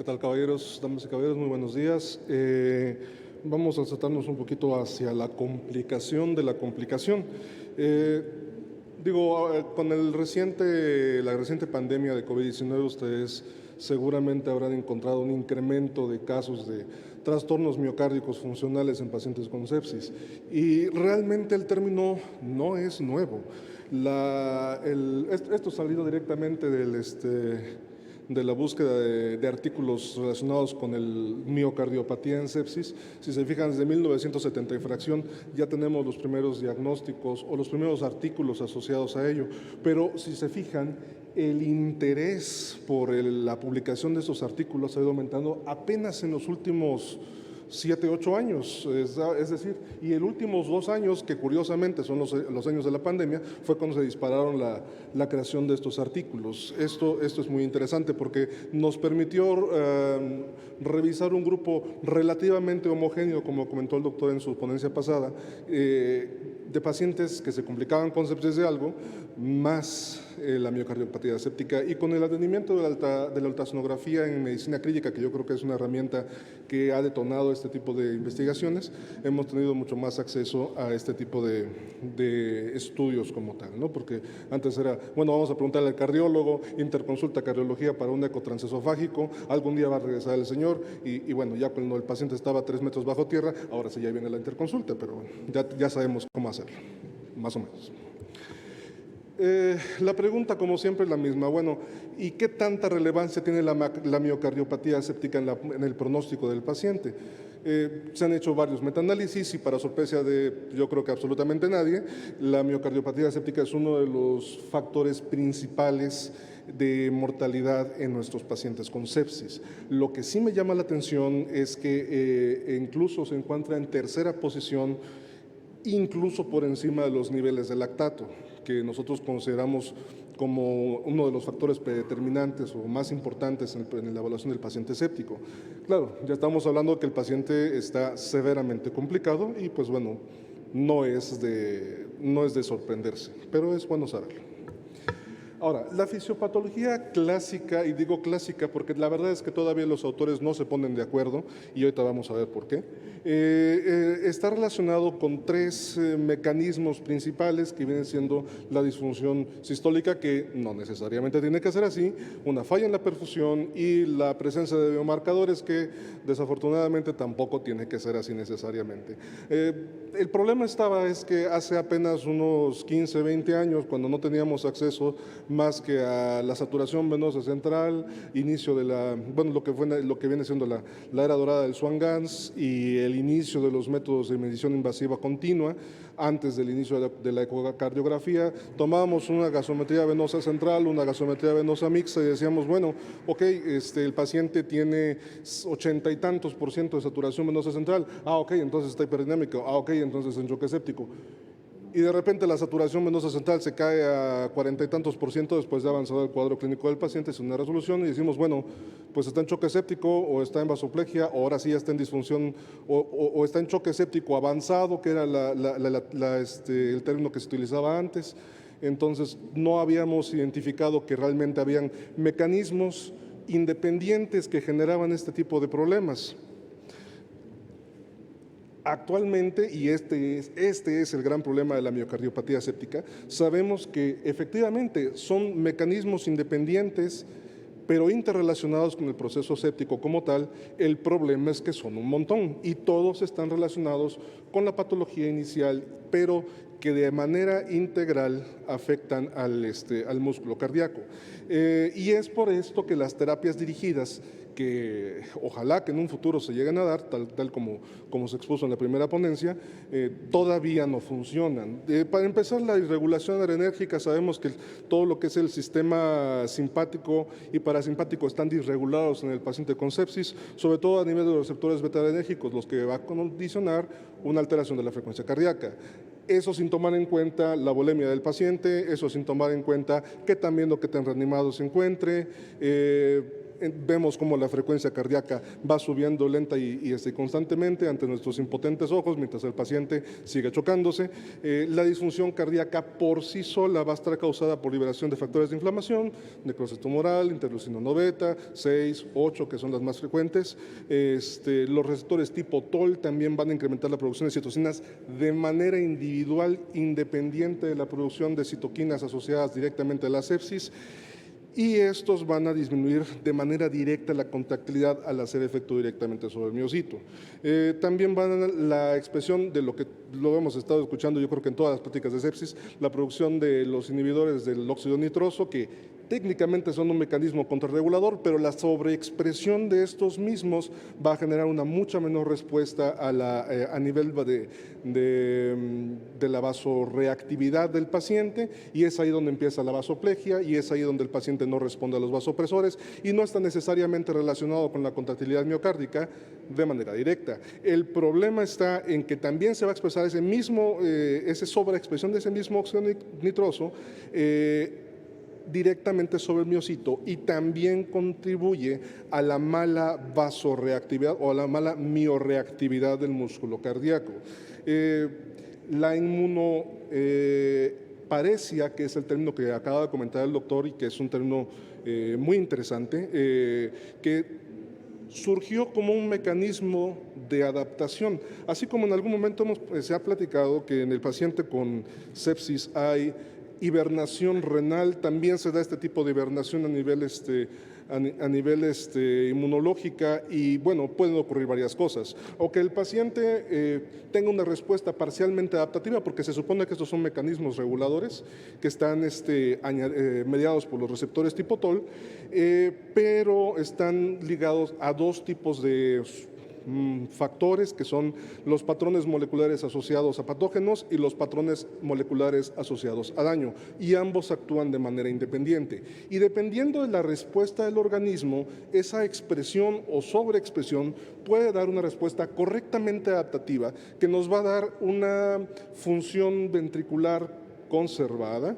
tal, caballeros, damas y caballeros? Muy buenos días. Vamos a tratarnos un poquito hacia la complicación de la complicación. Con la reciente pandemia de COVID-19, ustedes seguramente habrán encontrado un incremento de casos de trastornos miocárdicos funcionales en pacientes con sepsis. Y realmente el término no es nuevo. Esto salido directamente de la búsqueda de artículos relacionados con el miocardiopatía en sepsis. Si se fijan, desde 1970 y fracción ya tenemos los primeros diagnósticos o los primeros artículos asociados a ello, pero si se fijan, el interés por la publicación de estos artículos ha ido aumentando apenas en los últimos 7, 8 años, es decir, y en los últimos 2 años, que curiosamente son los años de la pandemia, fue cuando se dispararon la creación de estos artículos. Esto es muy interesante porque nos permitió revisar un grupo relativamente homogéneo, como comentó el doctor en su ponencia pasada, de pacientes que se complicaban con sepsis de algo, más la miocardiopatía séptica, y con el advenimiento de la ultrasonografía en medicina clínica, que yo creo que es una herramienta que ha detonado este tipo de investigaciones, hemos tenido mucho más acceso a este tipo de estudios como tal, ¿no? Porque antes era, bueno, vamos a preguntarle al cardiólogo, interconsulta cardiología para un eco transesofágico, algún día va a regresar el señor, y bueno, ya cuando el paciente estaba a 3 metros bajo tierra, ahora sí ya viene la interconsulta, pero bueno, ya sabemos cómo hacerlo, más o menos. La pregunta, como siempre, es la misma. Bueno, ¿y qué tanta relevancia tiene la miocardiopatía séptica en el pronóstico del paciente? Se han hecho varios metaanálisis y, para sorpresa de, yo creo que absolutamente nadie, la miocardiopatía séptica es uno de los factores principales de mortalidad en nuestros pacientes con sepsis. Lo que sí me llama la atención es que incluso se encuentra en tercera posición, incluso por encima de los niveles de lactato, que nosotros consideramos como uno de los factores predeterminantes o más importantes en la evaluación del paciente séptico. Claro, ya estamos hablando de que el paciente está severamente complicado y, pues bueno, no es de sorprenderse, pero es bueno saberlo. Ahora, la fisiopatología clásica, y digo clásica porque la verdad es que todavía los autores no se ponen de acuerdo, y ahorita vamos a ver por qué, está relacionado con 3 mecanismos principales que vienen siendo la disfunción sistólica, que no necesariamente tiene que ser así, una falla en la perfusión y la presencia de biomarcadores, que desafortunadamente tampoco tiene que ser así necesariamente. El problema es que hace apenas unos 15, 20 años, cuando no teníamos acceso más que a la saturación venosa central, inicio de lo que viene siendo la era dorada del Swan-Ganz y el inicio de los métodos de medición invasiva continua, antes del inicio de la ecocardiografía, tomábamos una gasometría venosa central, una gasometría venosa mixta y decíamos, bueno, ok, el paciente tiene 80 y tantos % de saturación venosa central, ok, entonces está hiperdinámico, ok, entonces en choque séptico. Y de repente la saturación venosa central se cae a 40 y tantos % después de avanzado el cuadro clínico del paciente, es una resolución, y decimos, bueno, pues está en choque séptico o está en vasoplegia, o ahora sí ya está en disfunción, o está en choque séptico avanzado, que era el término que se utilizaba antes. Entonces, no habíamos identificado que realmente habían mecanismos independientes que generaban este tipo de problemas. Actualmente, y este es el gran problema de la miocardiopatía séptica, sabemos que efectivamente son mecanismos independientes, pero interrelacionados con el proceso séptico como tal. El problema es que son un montón y todos están relacionados con la patología inicial, pero que de manera integral afectan al músculo cardíaco. Y es por esto que las terapias dirigidas, que ojalá que en un futuro se lleguen a dar, tal como se expuso en la primera ponencia, todavía no funcionan. Para empezar, la irregulación adrenérgica, sabemos que todo lo que es el sistema simpático y parasimpático están disregulados en el paciente con sepsis, sobre todo a nivel de los receptores beta-adrenérgicos, los que va a condicionar una alteración de la frecuencia cardíaca. Eso sin tomar en cuenta la volemia del paciente, eso sin tomar en cuenta qué tan bien o qué tan reanimado se encuentre, vemos cómo la frecuencia cardíaca va subiendo lenta y constantemente ante nuestros impotentes ojos mientras el paciente sigue chocándose. La disfunción cardíaca por sí sola va a estar causada por liberación de factores de inflamación, necrosis tumoral, interleucina 1 beta, 6, 8, que son las más frecuentes. Los receptores tipo TOL también van a incrementar la producción de citocinas de manera individual, independiente de la producción de citoquinas asociadas directamente a la sepsis. Y estos van a disminuir de manera directa la contractilidad al hacer efecto directamente sobre el miocito. También van a la expresión de lo que lo hemos estado escuchando, yo creo que en todas las prácticas de sepsis, la producción de los inhibidores del óxido nitroso, que técnicamente son un mecanismo contrarregulador, pero la sobreexpresión de estos mismos va a generar una mucha menor respuesta a nivel de la vasoreactividad del paciente, y es ahí donde empieza la vasoplegia, y es ahí donde el paciente no responde a los vasopresores y no está necesariamente relacionado con la contractilidad miocárdica de manera directa. El problema está en que también se va a expresar esa sobreexpresión de ese mismo óxido nitroso directamente sobre el miocito, y también contribuye a la mala vasoreactividad o a la mala mioreactividad del músculo cardíaco. La inmunoparesia, que es el término que acaba de comentar el doctor y que es un término muy interesante, que surgió como un mecanismo de adaptación, así como en algún momento se ha platicado que en el paciente con sepsis hay hibernación renal, también se da este tipo de hibernación a nivel inmunológica, y bueno, pueden ocurrir varias cosas. O que el paciente tenga una respuesta parcialmente adaptativa, porque se supone que estos son mecanismos reguladores que están mediados por los receptores tipo TOL, pero están ligados a dos tipos de factores, que son los patrones moleculares asociados a patógenos y los patrones moleculares asociados a daño, y ambos actúan de manera independiente. Y dependiendo de la respuesta del organismo, esa expresión o sobreexpresión puede dar una respuesta correctamente adaptativa que nos va a dar una función ventricular conservada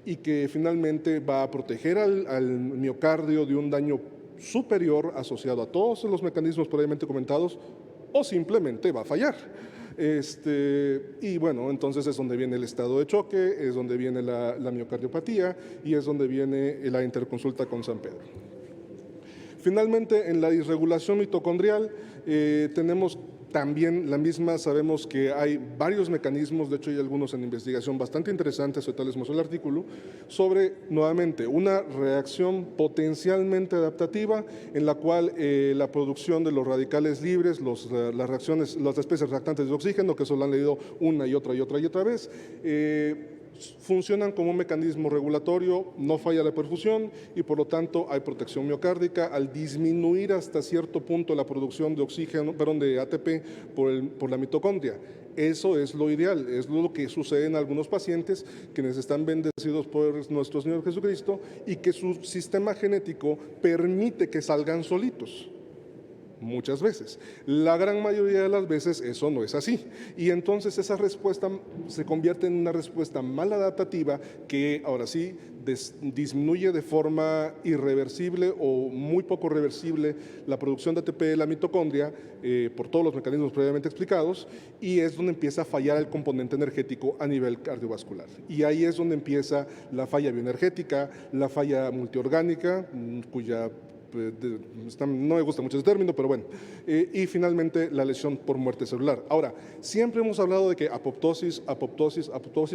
y que finalmente va a proteger al miocardio de un daño superior asociado a todos los mecanismos previamente comentados, o simplemente va a fallar. Y bueno, entonces es donde viene el estado de choque, es donde viene la miocardiopatía, y es donde viene la interconsulta con San Pedro. Finalmente, en la disregulación mitocondrial tenemos también la misma. Sabemos que hay varios mecanismos, de hecho hay algunos en investigación bastante interesantes, ahorita les muestro el artículo, sobre, nuevamente, una reacción potencialmente adaptativa en la cual la producción de los radicales libres, las especies reactantes de oxígeno, que eso lo han leído una y otra vez, funcionan como un mecanismo regulatorio, no falla la perfusión y por lo tanto hay protección miocárdica al disminuir hasta cierto punto la producción de de ATP por la mitocondria. Eso es lo ideal, es lo que sucede en algunos pacientes quienes están bendecidos por nuestro Señor Jesucristo y que su sistema genético permite que salgan solitos. Muchas veces. La gran mayoría de las veces eso no es así. Y entonces esa respuesta se convierte en una respuesta maladaptativa que ahora sí disminuye de forma irreversible o muy poco reversible la producción de ATP de la mitocondria por todos los mecanismos previamente explicados, y es donde empieza a fallar el componente energético a nivel cardiovascular. Y ahí es donde empieza la falla bioenergética, la falla multiorgánica, cuya no me gusta mucho ese término, pero bueno, y finalmente la lesión por muerte celular. Ahora, siempre hemos hablado de que apoptosis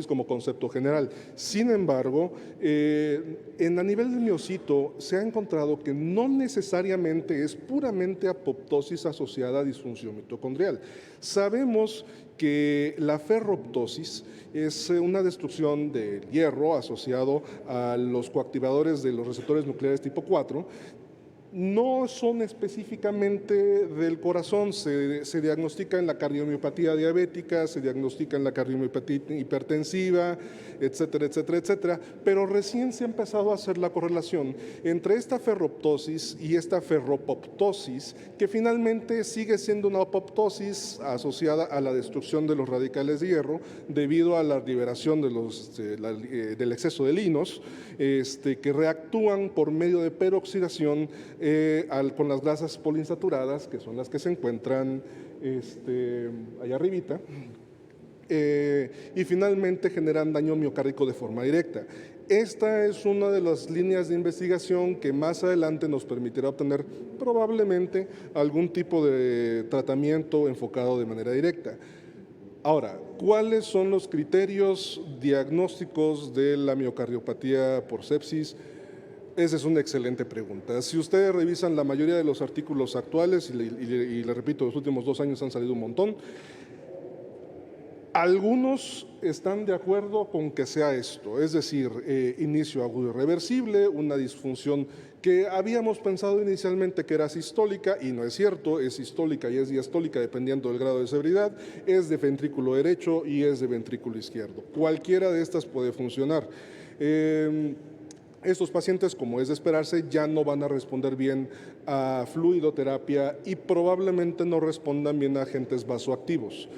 como concepto general. Sin embargo, a nivel del miocito se ha encontrado que no necesariamente es puramente apoptosis asociada a disfunción mitocondrial. Sabemos que la ferroptosis es una destrucción del hierro asociado a los coactivadores de los receptores nucleares tipo 4, no son específicamente del corazón, se diagnostica en la cardiomiopatía diabética, se diagnostica en la cardiomiopatía hipertensiva, etcétera, etcétera, etcétera, pero recién se ha empezado a hacer la correlación entre esta ferroptosis y esta ferropoptosis, que finalmente sigue siendo una apoptosis asociada a la destrucción de los radicales de hierro debido a la liberación del exceso de linos, que reactúan por medio de peroxidación con las grasas poliinsaturadas, que son las que se encuentran allá arribita, y finalmente generan daño miocárdico de forma directa. Esta es una de las líneas de investigación que más adelante nos permitirá obtener probablemente algún tipo de tratamiento enfocado de manera directa. Ahora, ¿cuáles son los criterios diagnósticos de la miocardiopatía por sepsis? Esa es una excelente pregunta. Si ustedes revisan la mayoría de los artículos actuales, y le repito, los últimos 2 años han salido un montón, algunos están de acuerdo con que sea esto, es decir, inicio agudo irreversible, una disfunción que habíamos pensado inicialmente que era sistólica y no es cierto, es sistólica y es diastólica dependiendo del grado de severidad, es de ventrículo derecho y es de ventrículo izquierdo. Cualquiera de estas puede funcionar. Estos pacientes, como es de esperarse, ya no van a responder bien a fluidoterapia y probablemente no respondan bien a agentes vasoactivos,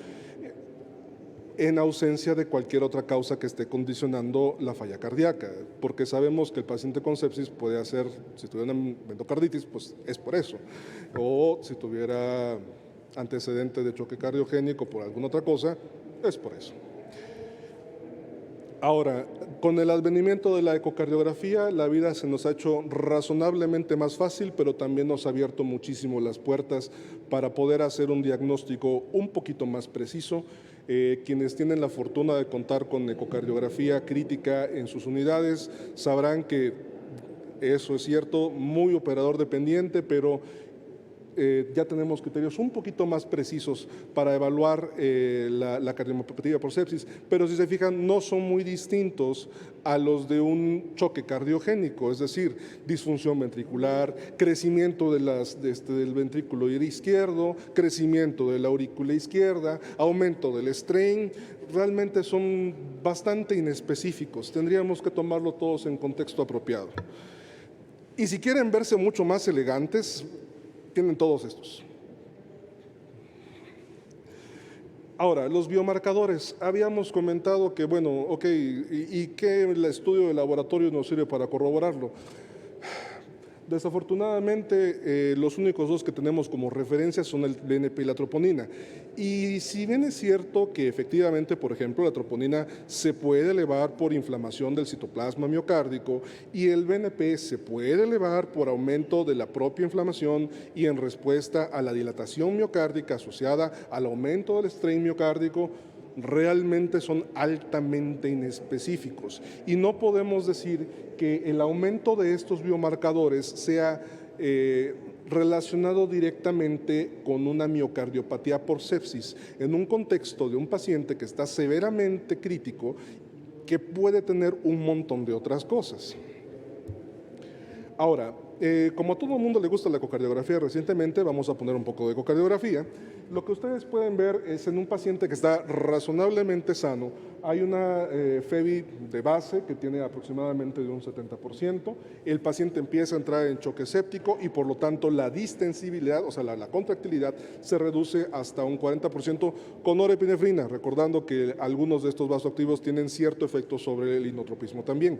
en ausencia de cualquier otra causa que esté condicionando la falla cardíaca, porque sabemos que el paciente con sepsis puede hacer, si tuviera una endocarditis, pues es por eso, o si tuviera antecedente de choque cardiogénico por alguna otra cosa, es por eso. Ahora, con el advenimiento de la ecocardiografía, la vida se nos ha hecho razonablemente más fácil, pero también nos ha abierto muchísimo las puertas para poder hacer un diagnóstico un poquito más preciso. Quienes tienen la fortuna de contar con ecocardiografía crítica en sus unidades sabrán que eso es cierto, muy operador dependiente, pero ya tenemos criterios un poquito más precisos para evaluar la cardiomiopatia por sepsis, pero si se fijan no son muy distintos a los de un choque cardiogénico, es decir, disfunción ventricular, crecimiento del ventrículo izquierdo, crecimiento de la aurícula izquierda, aumento del strain, realmente son bastante inespecíficos, tendríamos que tomarlo todos en contexto apropiado. Y si quieren verse mucho más elegantes, tienen todos estos. Ahora, los biomarcadores. Habíamos comentado que, bueno, ok, ¿y qué el estudio de laboratorio nos sirve para corroborarlo? Desafortunadamente, los únicos dos que tenemos como referencia son el BNP y la troponina. Y si bien es cierto que efectivamente, por ejemplo, la troponina se puede elevar por inflamación del citoplasma miocárdico y el BNP se puede elevar por aumento de la propia inflamación y en respuesta a la dilatación miocárdica asociada al aumento del strain miocárdico, realmente son altamente inespecíficos y no podemos decir que el aumento de estos biomarcadores sea relacionado directamente con una miocardiopatía por sepsis en un contexto de un paciente que está severamente crítico que puede tener un montón de otras cosas. Ahora, como a todo el mundo le gusta la ecocardiografía recientemente, vamos a poner un poco de ecocardiografía. Lo que ustedes pueden ver es en un paciente que está razonablemente sano, hay una FEBI de base que tiene aproximadamente de un 70%, el paciente empieza a entrar en choque séptico y por lo tanto la distensibilidad, o sea, la contractilidad se reduce hasta un 40% con norepinefrina, recordando que algunos de estos vasoactivos tienen cierto efecto sobre el inotropismo también.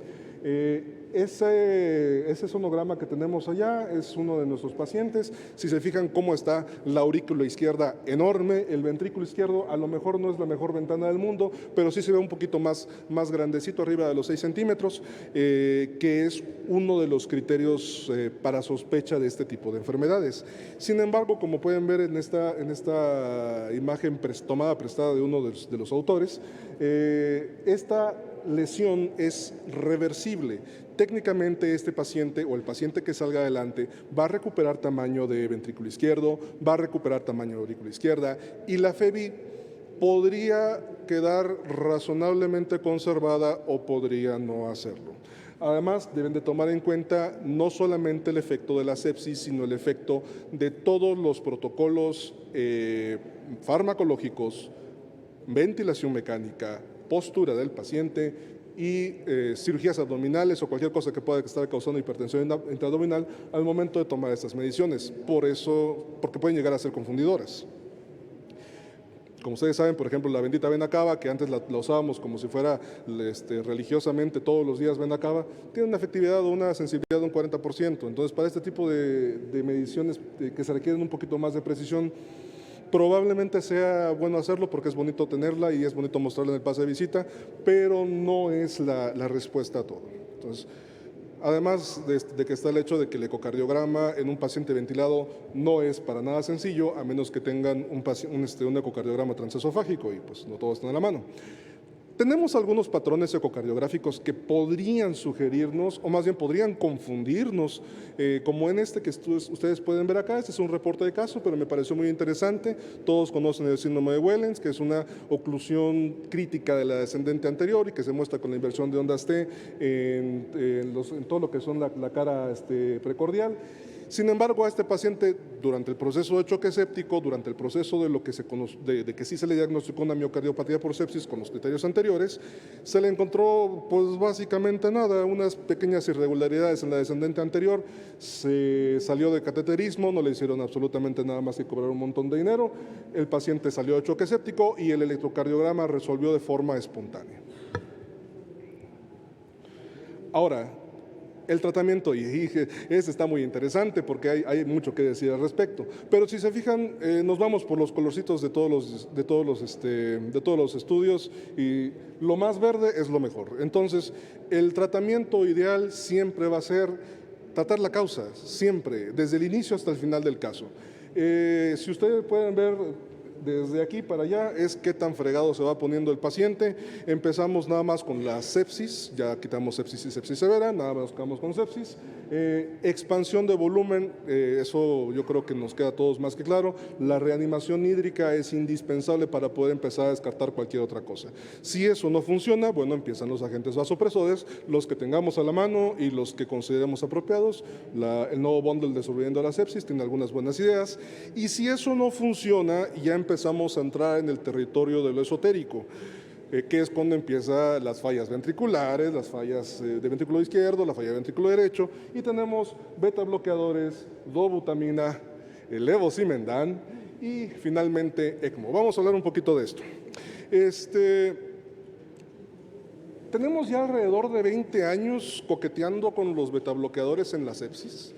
Ese sonograma que tenemos allá es uno de nuestros pacientes. Si se fijan cómo está la aurícula izquierda enorme, el ventrículo izquierdo a lo mejor no es la mejor ventana del mundo, pero sí se ve un poquito más grandecito, arriba de los 6 centímetros, que es uno de los criterios para sospecha de este tipo de enfermedades. Sin embargo, como pueden ver en esta imagen tomada prestada de uno de los autores, esta lesión es reversible. Técnicamente este paciente o el paciente que salga adelante va a recuperar tamaño de ventrículo izquierdo, va a recuperar tamaño de aurícula izquierda y la FEBI podría quedar razonablemente conservada o podría no hacerlo. Además, deben de tomar en cuenta no solamente el efecto de la sepsis, sino el efecto de todos los protocolos farmacológicos, ventilación mecánica, postura del paciente y cirugías abdominales o cualquier cosa que pueda estar causando hipertensión intraabdominal al momento de tomar estas mediciones, porque pueden llegar a ser confundidoras. Como ustedes saben, por ejemplo, la bendita vena cava, que antes la usábamos como si fuera religiosamente todos los días vena cava, tiene una efectividad o una sensibilidad de un 40%. Entonces, para este tipo de mediciones que se requieren un poquito más de precisión, probablemente sea bueno hacerlo porque es bonito tenerla y es bonito mostrarla en el pase de visita, pero no es la respuesta a todo. Entonces, además de que está el hecho de que el ecocardiograma en un paciente ventilado no es para nada sencillo, a menos que tengan un ecocardiograma transesofágico y pues no todo está en la mano. Tenemos algunos patrones ecocardiográficos que podrían sugerirnos, o más bien podrían confundirnos, como en este que ustedes pueden ver acá. Este es un reporte de caso, pero me pareció muy interesante. Todos conocen el síndrome de Wellens, que es una oclusión crítica de la descendente anterior y que se muestra con la inversión de ondas T en todo lo que son la cara precordial. Sin embargo, a este paciente, durante el proceso de choque séptico, durante el proceso de que sí se le diagnosticó una miocardiopatía por sepsis con los criterios anteriores, se le encontró, pues básicamente nada, unas pequeñas irregularidades en la descendente anterior, se salió de cateterismo, no le hicieron absolutamente nada más que cobrar un montón de dinero, el paciente salió de choque séptico y el electrocardiograma resolvió de forma espontánea. Ahora, el tratamiento, y este está muy interesante porque hay mucho que decir al respecto, pero si se fijan, nos vamos por los colorcitos de todos los estudios y lo más verde es lo mejor. Entonces, el tratamiento ideal siempre va a ser tratar la causa, siempre, desde el inicio hasta el final del caso. Si ustedes pueden ver desde aquí para allá es qué tan fregado se va poniendo el paciente. Empezamos nada más con la sepsis, ya quitamos sepsis y sepsis severa, nada más quedamos con sepsis. Expansión de volumen, eso yo creo que nos queda a todos más que claro. La reanimación hídrica es indispensable para poder empezar a descartar cualquier otra cosa. Si eso no funciona, bueno, empiezan los agentes vasopresores, los que tengamos a la mano y los que consideremos apropiados. El nuevo bundle de sobreviviendo a la sepsis tiene algunas buenas ideas. Y si eso no funciona, ya empezamos a entrar en el territorio de lo esotérico, que es cuando empiezan las fallas ventriculares, las fallas de ventrículo izquierdo, la falla de ventrículo derecho, y tenemos beta bloqueadores, dobutamina, levosimendan y finalmente ECMO. Vamos a hablar un poquito de esto. Tenemos ya alrededor de 20 años coqueteando con los beta bloqueadores en la sepsis.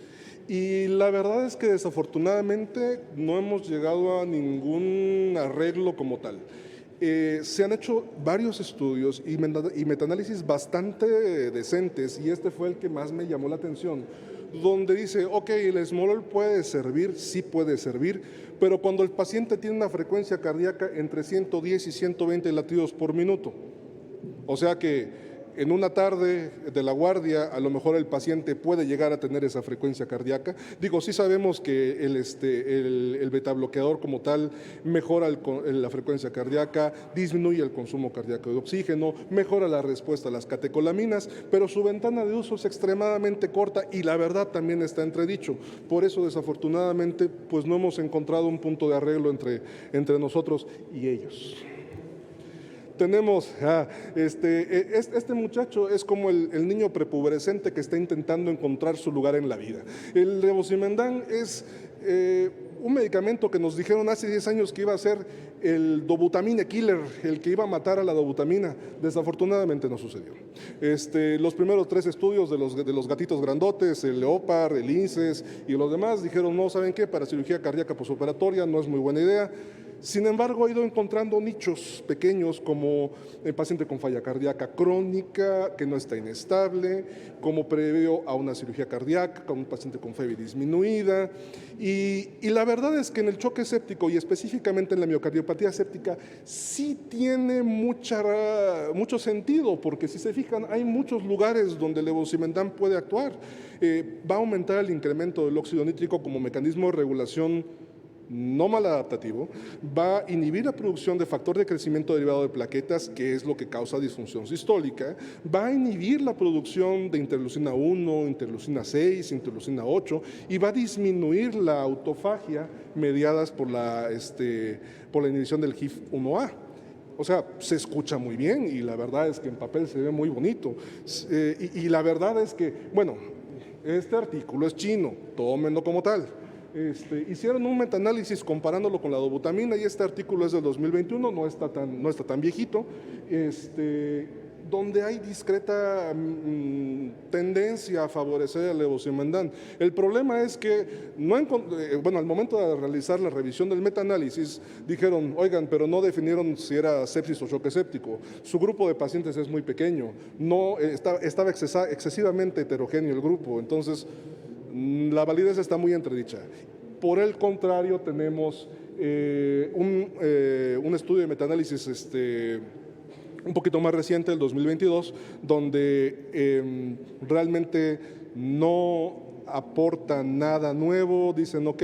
Y la verdad es que desafortunadamente no hemos llegado a ningún arreglo como tal. Se han hecho varios estudios y metaanálisis bastante decentes, y este fue el que más me llamó la atención, donde dice, ok, el esmolol puede servir, sí puede servir, pero cuando el paciente tiene una frecuencia cardíaca entre 110 y 120 latidos por minuto. O sea que en una tarde de la guardia, a lo mejor el paciente puede llegar a tener esa frecuencia cardíaca. Digo, sí sabemos que el betabloqueador como tal mejora la frecuencia cardíaca, disminuye el consumo cardíaco de oxígeno, mejora la respuesta a las catecolaminas, pero su ventana de uso es extremadamente corta y la verdad también está entredicho. Por eso, desafortunadamente, pues no hemos encontrado un punto de arreglo entre nosotros y ellos. Tenemos, este muchacho es como el niño prepubescente que está intentando encontrar su lugar en la vida. El levosimendan es un medicamento que nos dijeron hace 10 años que iba a ser el dobutamine killer, el que iba a matar a la dobutamina. Desafortunadamente no sucedió. Los primeros 3 estudios de los gatitos grandotes, el Leopard, el INCES y los demás, dijeron, no, ¿saben qué? Para cirugía cardíaca posoperatoria no es muy buena idea. Sin embargo, he ido encontrando nichos pequeños como el paciente con falla cardíaca crónica, que no está inestable, como previo a una cirugía cardíaca, como un paciente con fiebre disminuida. Y la verdad es que en el choque séptico y específicamente en la miocardiopatía séptica sí tiene mucho sentido, porque si se fijan, hay muchos lugares donde el levosimendan puede actuar. Va a aumentar el incremento del óxido nítrico como mecanismo de regulación no maladaptativo, va a inhibir la producción de factor de crecimiento derivado de plaquetas, que es lo que causa disfunción sistólica, va a inhibir la producción de interleucina 1, interleucina 6, interleucina 8 y va a disminuir la autofagia mediadas por la inhibición del HIF-1A. O sea, se escucha muy bien y la verdad es que en papel se ve muy bonito. Y la verdad es que, bueno, este artículo es chino, tómenlo como tal. Hicieron un metaanálisis comparándolo con la dobutamina y este artículo es del 2021, no está tan viejito, donde hay discreta tendencia a favorecer al levosimendan. El problema es que, al momento de realizar la revisión del metaanálisis, dijeron, oigan, pero no definieron si era sepsis o choque séptico. Su grupo de pacientes es muy pequeño, estaba excesivamente heterogéneo el grupo, entonces la validez está muy entredicha. Por el contrario, tenemos un estudio de metaanálisis un poquito más reciente, el 2022, donde realmente no aporta nada nuevo. Dicen, ok,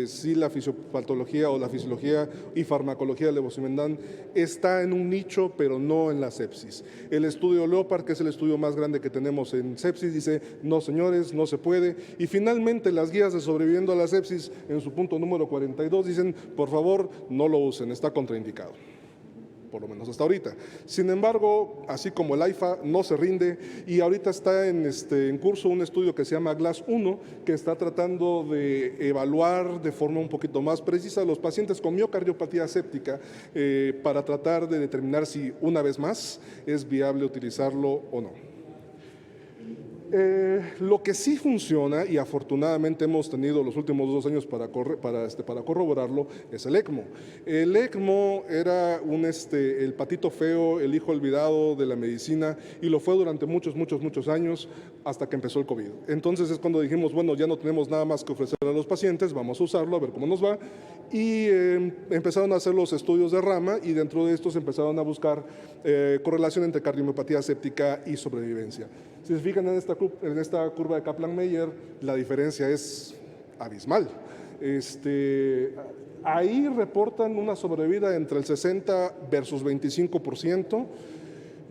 sí la fisiopatología o la fisiología y farmacología del levosimendan está en un nicho, pero no en la sepsis. El estudio Leopard, que es el estudio más grande que tenemos en sepsis, dice, no señores, no se puede. Y finalmente las guías de sobreviviendo a la sepsis, en su punto número 42, dicen, por favor, no lo usen, está contraindicado. Por lo menos hasta ahorita. Sin embargo, así como el AIFA no se rinde y ahorita está en curso un estudio que se llama GLASS-1, que está tratando de evaluar de forma un poquito más precisa a los pacientes con miocardiopatía séptica para tratar de determinar si una vez más es viable utilizarlo o no. Lo que sí funciona, y afortunadamente hemos tenido los últimos 2 años para corroborarlo, es el ECMO. El ECMO era el patito feo, el hijo olvidado de la medicina, y lo fue durante muchos años hasta que empezó el COVID. Entonces es cuando dijimos, bueno, ya no tenemos nada más que ofrecer a los pacientes, vamos a usarlo, a ver cómo nos va, y empezaron a hacer los estudios de rama, y dentro de estos empezaron a buscar correlación entre cardiomiopatía séptica y sobrevivencia. Si se fijan en esta curva de Kaplan-Meier, la diferencia es abismal. Ahí reportan una sobrevida entre el 60 versus 25%.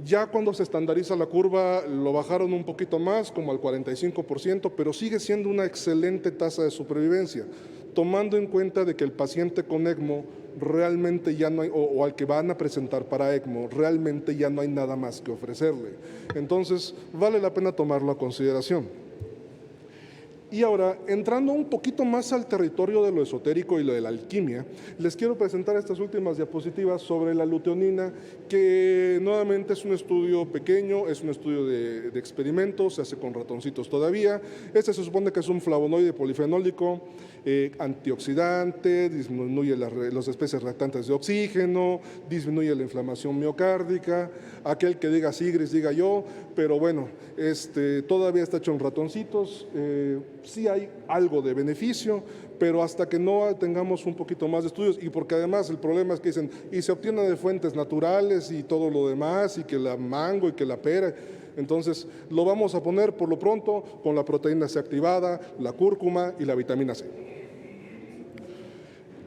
Ya cuando se estandariza la curva lo bajaron un poquito más, como al 45%, pero sigue siendo una excelente tasa de supervivencia, tomando en cuenta de que el paciente con ECMO realmente ya no hay, o al que van a presentar para ECMO, realmente ya no hay nada más que ofrecerle. Entonces, vale la pena tomarlo a consideración. Y ahora, entrando un poquito más al territorio de lo esotérico y lo de la alquimia, les quiero presentar estas últimas diapositivas sobre la luteonina, que nuevamente es un estudio pequeño, es un estudio de experimentos, se hace con ratoncitos todavía. Este se supone que es un flavonoide polifenólico, antioxidante, disminuye las especies reactantes de oxígeno, disminuye la inflamación miocárdica. Aquel que diga sigris, diga yo, pero bueno, todavía está hecho en ratoncitos. Sí hay algo de beneficio, pero hasta que no tengamos un poquito más de estudios, y porque además el problema es que dicen, y se obtiene de fuentes naturales y todo lo demás, y que la mango y que la pera. Entonces lo vamos a poner por lo pronto con la proteína C activada, la cúrcuma y la vitamina C.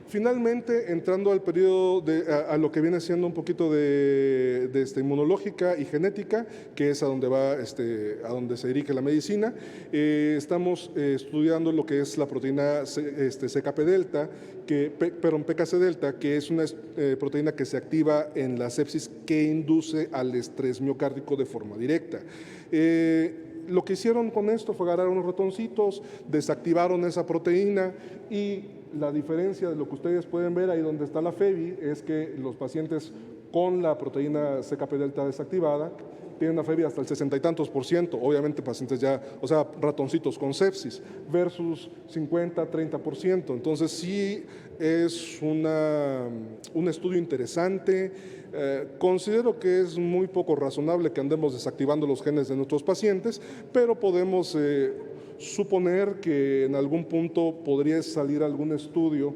Finalmente, entrando al periodo a lo que viene siendo un poquito de inmunológica y genética, que es a donde se dirige la medicina, estamos estudiando lo que es la proteína CKP delta, PKC delta, que es una proteína que se activa en la sepsis que induce al estrés miocárdico de forma directa. Lo que hicieron con esto fue agarrar unos ratoncitos, desactivaron esa proteína, y la diferencia de lo que ustedes pueden ver ahí donde está la FEBI es que los pacientes con la proteína CKP delta desactivada tienen una FEBI hasta el 60 y tantos %, obviamente pacientes ya, o sea, ratoncitos con sepsis, versus 50, 30%. Entonces sí es un estudio interesante. Considero que es muy poco razonable que andemos desactivando los genes de nuestros pacientes, pero podemos suponer que en algún punto podría salir algún estudio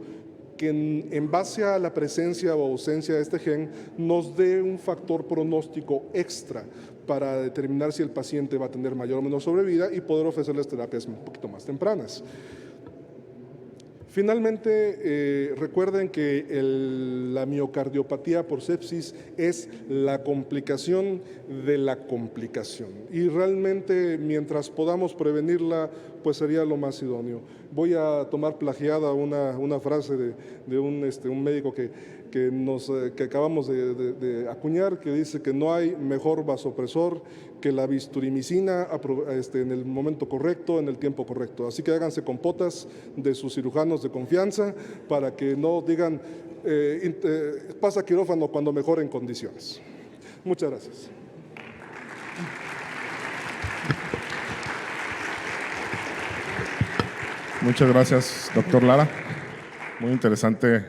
que en base a la presencia o ausencia de este gen nos dé un factor pronóstico extra para determinar si el paciente va a tener mayor o menor sobrevida y poder ofrecerles terapias un poquito más tempranas. Finalmente, recuerden que la miocardiopatía por sepsis es la complicación de la complicación, y realmente mientras podamos prevenirla pues sería lo más idóneo. Voy a tomar plagiada una frase de un médico que acabamos de acuñar, que dice que no hay mejor vasopresor que la bisturimicina en el momento correcto, en el tiempo correcto. Así que háganse compotas de sus cirujanos de confianza para que no digan pasa quirófano cuando mejor en condiciones. Muchas gracias. Muchas gracias, doctor Lara. Muy interesante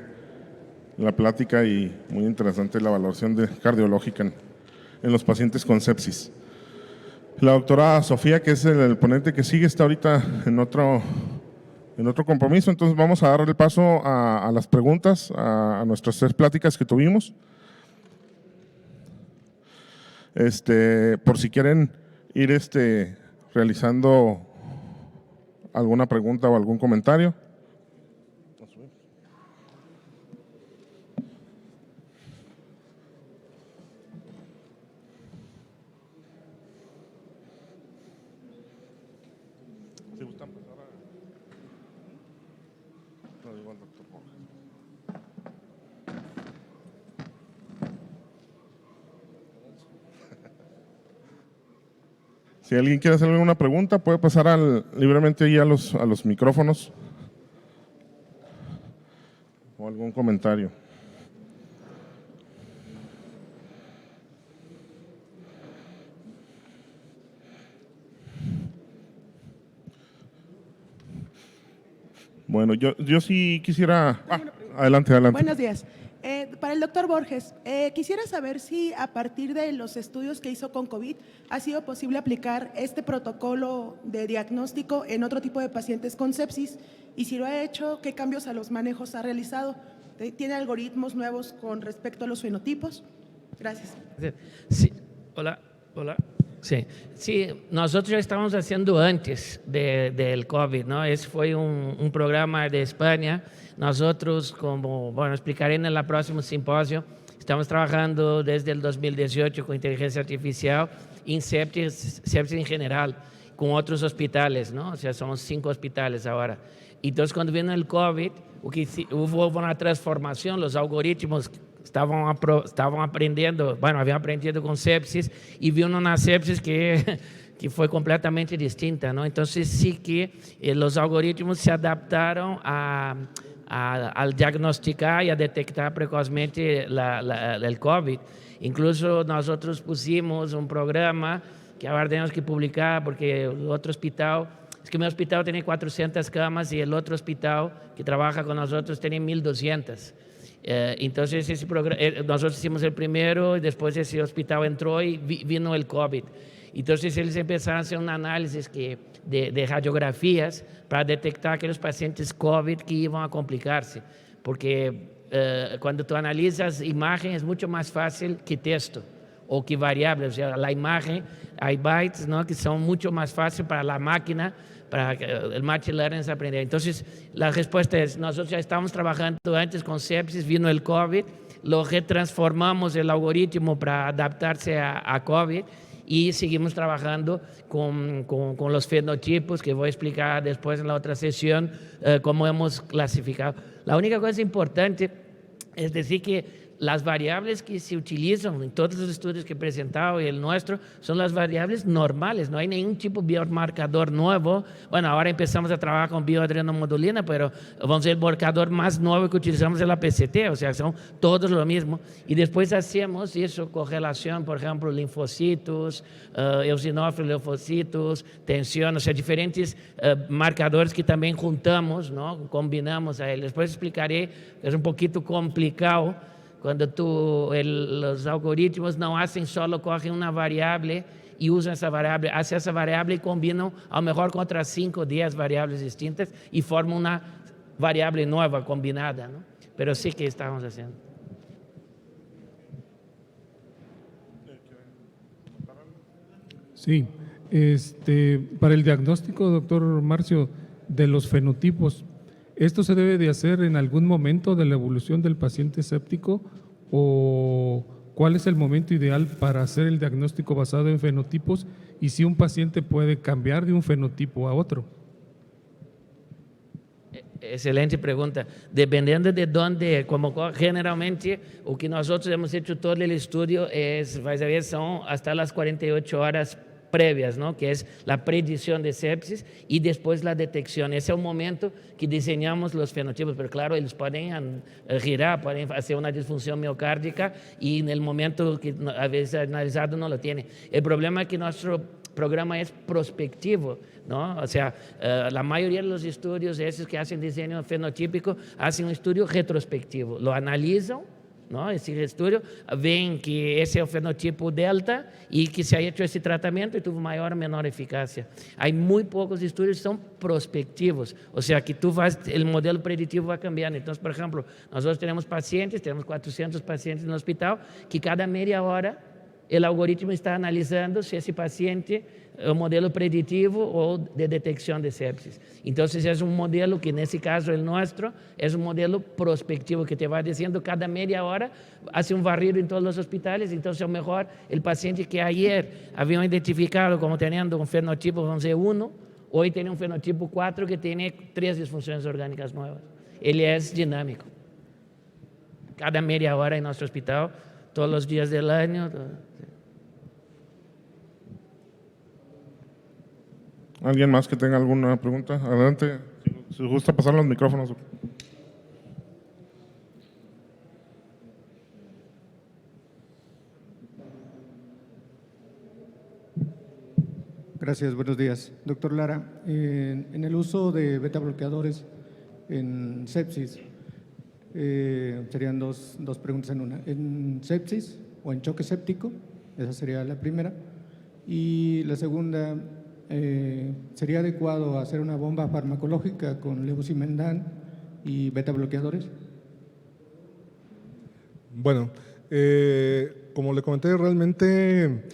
la plática y muy interesante la valoración cardiológica en los pacientes con sepsis. La doctora Sofía, que es el ponente que sigue, está ahorita en otro compromiso, entonces vamos a dar el paso a las preguntas, a nuestras 3 pláticas que tuvimos. Por si quieren ir realizando alguna pregunta o algún comentario. Si gustan pasar lo digo al doctor Borges. Si alguien quiere hacer alguna pregunta, puede pasar libremente ahí a los micrófonos o algún comentario. Bueno, yo sí quisiera… adelante. Buenos días. Para el doctor Borges, quisiera saber si a partir de los estudios que hizo con COVID ha sido posible aplicar este protocolo de diagnóstico en otro tipo de pacientes con sepsis y si lo ha hecho, ¿qué cambios a los manejos ha realizado? ¿Tiene algoritmos nuevos con respecto a los fenotipos? Gracias. Sí, hola. Sí, nosotros ya estábamos haciendo antes del COVID, ¿no? Ese fue un programa de España. Nosotros, como, bueno, explicaré en el próximo simposio, estamos trabajando desde el 2018 con inteligencia artificial en sepsis en general, con otros hospitales, ¿no? O sea, somos 5 hospitales ahora. Entonces, cuando vino el COVID, hubo una transformación, los algoritmos estavam aprendendo, bueno, habían aprendido con sepsis y vieron una sepsis que fue completamente distinta, ¿no? Entonces sí que los algoritmos se adaptaron al diagnosticar y a detectar precozmente el COVID. Incluso nosotros pusimos un programa que ahora tenemos que publicar porque el otro hospital, es que mi hospital tiene 400 camas y el otro hospital que trabaja con nosotros tiene 1.200. Entonces nosotros hicimos el primero y después ese hospital entró y vino el COVID. Entonces ellos empezaron a hacer un análisis de radiografías para detectar aquellos pacientes COVID que iban a complicarse, porque cuando tú analizas imagen es mucho más fácil que texto o que variables, o sea, la imagen hay bytes, ¿no?, que son mucho más fáciles para la máquina, para el machine learning aprender. Entonces, la respuesta es, nosotros ya estamos trabajando antes con sepsis, vino el COVID, lo retransformamos el algoritmo para adaptarse a COVID y seguimos trabajando con los fenotipos, que voy a explicar después en la otra sesión cómo hemos clasificado. La única cosa importante es decir que las variables que se utilizan en todos los estudios que he presentado y el nuestro son las variables normales, no hay ningún tipo de biomarcador nuevo. Bueno, ahora empezamos a trabajar con bioadrenomodulina, pero vamos a ver el marcador más nuevo que utilizamos es la PCT, o sea, son todos lo mismo. Y después hacemos eso, correlación, por ejemplo, linfocitos, eosinófilos, linfocitos, tensión, o sea, diferentes marcadores que también juntamos, ¿no?, combinamos a él. Después explicaré, es un poquito complicado, cuando los algoritmos no hacen solo, cogen una variable y usan esa variable, hacen esa variable y combinam a lo mejor con otras 5 o 10 variables distintas y forman una variable nueva combinada, ¿no? Pero sí que estamos haciendo. Sí, para el diagnóstico, doctor Marcio, de los fenotipos, ¿esto se debe de hacer en algún momento de la evolución del paciente séptico o cuál es el momento ideal para hacer el diagnóstico basado en fenotipos y si un paciente puede cambiar de un fenotipo a otro? Excelente pregunta. Dependiendo de dónde, como generalmente, o que nosotros hemos hecho todo el estudio es, vais a ver, son hasta las 48 horas previas, ¿no? Que es la predicción de sepsis y después la detección. Ese es el momento que diseñamos los fenotipos, pero claro, ellos pueden girar, pueden hacer una disfunción miocárdica y en el momento que a veces analizado no lo tiene. El problema es que nuestro programa es prospectivo, ¿no? O sea, la mayoría de los estudios esos que hacen diseño fenotípico hacen un estudio retrospectivo, lo analizan, ¿no? Ese estudio, ven que ese es el fenotipo delta y que se ha hecho ese tratamiento y tuvo mayor o menor eficacia. Hay muy pocos estudios que son prospectivos, o sea que el modelo predictivo va cambiando. Entonces, por ejemplo, nosotros tenemos 400 pacientes en el hospital que cada media hora el algoritmo está analizando si ese paciente es un modelo predictivo o de detección de sepsis. Entonces es un modelo que en ese caso el nuestro es un modelo prospectivo que te va diciendo cada media hora, hace un barrido en todos los hospitales. Entonces a lo mejor el paciente que ayer habían identificado como teniendo un fenotipo, vamos a decir 1, hoy tiene un fenotipo 4 que tiene 3 disfunciones orgánicas nuevas. Él es dinámico. Cada media hora en nuestro hospital, todos los días del año. ¿Alguien más que tenga alguna pregunta? Adelante. Si os gusta pasar los micrófonos. Gracias, buenos días. Doctor Lara, en el uso de beta bloqueadores en sepsis, serían dos preguntas en una. ¿En sepsis o en choque séptico? Esa sería la primera. Y la segunda, ¿sería adecuado hacer una bomba farmacológica con levosimendan y beta bloqueadores? Bueno, como le comenté, realmente